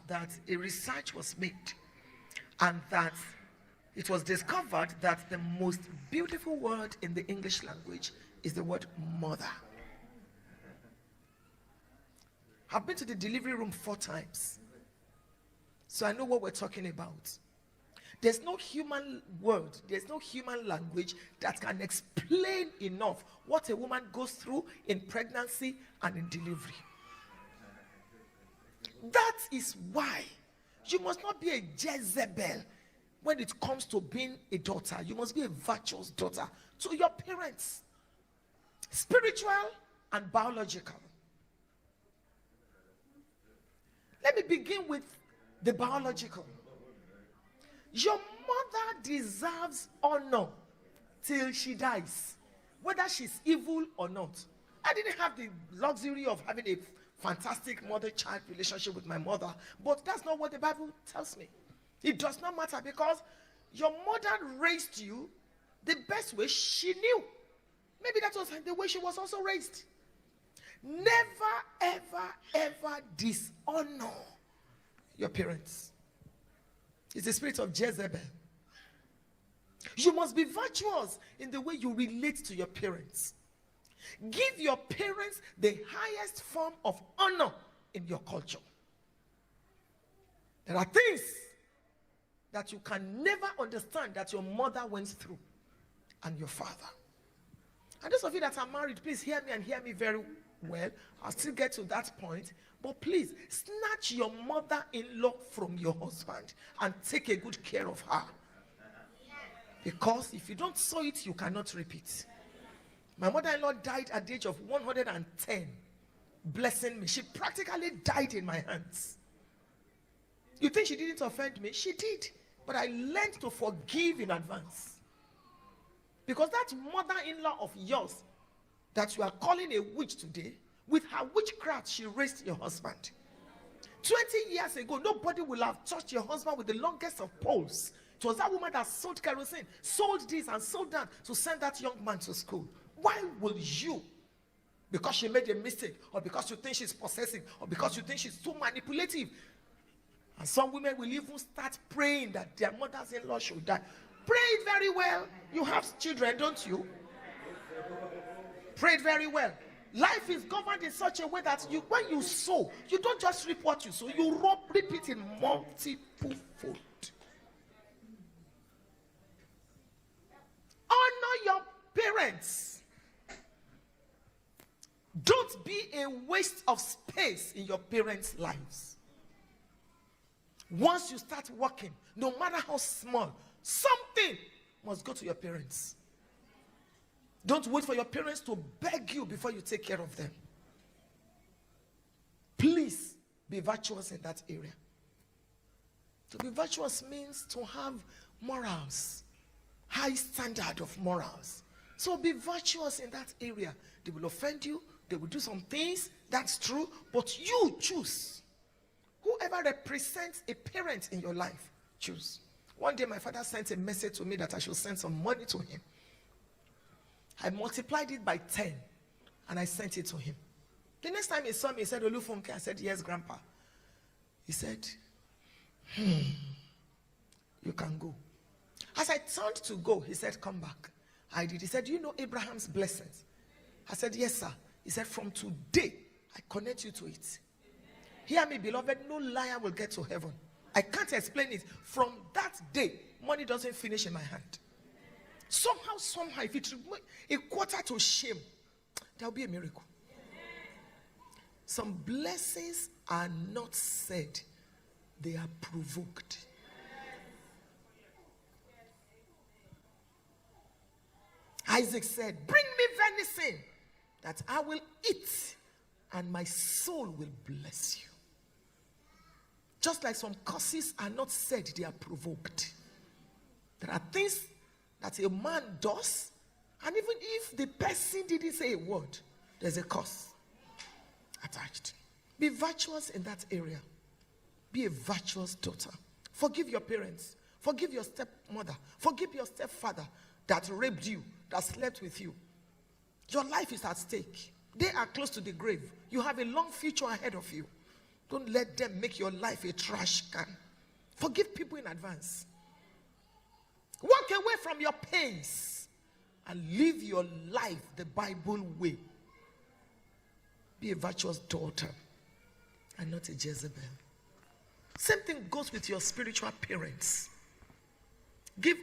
that a research was made, and that it was discovered that the most beautiful word in the English language is the word mother. I've been to the delivery room 4 times, so I know what we're talking about. There's no human word, there's no human language that can explain enough what a woman goes through in pregnancy and in delivery. That is why you must not be a Jezebel when it comes to being a daughter. You must be a virtuous daughter to your parents, spiritual and biological. Let me begin with the biological. Your mother deserves honor till she dies, whether she's evil or not. I didn't have the luxury of having a fantastic mother-child relationship with my mother, but that's not what the Bible tells me. It does not matter, because your mother raised you the best way she knew. Maybe that was the way she was also raised. Never, ever, ever dishonor your parents. It's the spirit of Jezebel. You must be virtuous in the way you relate to your parents. Give your parents the highest form of honor in your culture. There are things that you can never understand that your mother went through, and your father. And those of you that are married, please hear me, and hear me very well. I'll still get to that point. But please, snatch your mother-in-law from your husband and take a good care of her. Because if you don't sow it, you cannot reap it. My mother-in-law died at the age of 110, blessing me. She practically died in my hands. You think she didn't offend me? She did. But I learned to forgive in advance. Because that mother-in-law of yours that you are calling a witch today, with her witchcraft, she raised your husband. 20 years ago, nobody will have touched your husband with the longest of poles. It was that woman that sold kerosene, sold this and sold that to send that young man to school. Why will you, because she made a mistake, or because you think she's possessive, or because you think she's too manipulative? And some women will even start praying that their mothers-in-law should die. Pray it very well. You have children, don't you? Pray it very well. Life is governed in such a way that when you sow, you don't just reap what you sow, you reap it in multiple fold. Honor your parents. Don't be a waste of space in your parents' lives. Once you start working, no matter how small, something must go to your parents. Don't wait for your parents to beg you before you take care of them. Please be virtuous in that area. To be virtuous means to have morals, high standard of morals. So be virtuous in that area. They will offend you, they will do some things, that's true, but you choose. Whoever represents a parent in your life, choose. One day my father sent a message to me that I should send some money to him. I multiplied it by 10 and I sent it to him. The next time he saw me, he said, "Olu Funke." I said, "Yes, Grandpa." He said, "You can go." As I turned to go, he said, "Come back." I did. He said, "Do you know Abraham's blessings?" I said, "Yes, sir." He said, "From today, I connect you to it." Hear me, beloved, no liar will get to heaven. I can't explain it. From that day, money doesn't finish in my hand. Somehow, if it a quarter to shame, there will be a miracle. Some blessings are not said, they are provoked. Isaac said, "Bring me venison that I will eat, and my soul will bless you." Just like some curses are not said, they are provoked. There are things that a man does, and even if the person didn't say a word, there's a curse attached. Be virtuous in that area. Be a virtuous daughter. Forgive your parents. Forgive your stepmother. Forgive your stepfather that raped you, that slept with you. Your life is at stake. They are close to the grave. You have a long future ahead of you. Don't let them make your life a trash can. Forgive people in advance. Walk away from your pains and live your life the Bible way. Be a virtuous daughter and not a Jezebel. Same thing goes with your spiritual parents. Give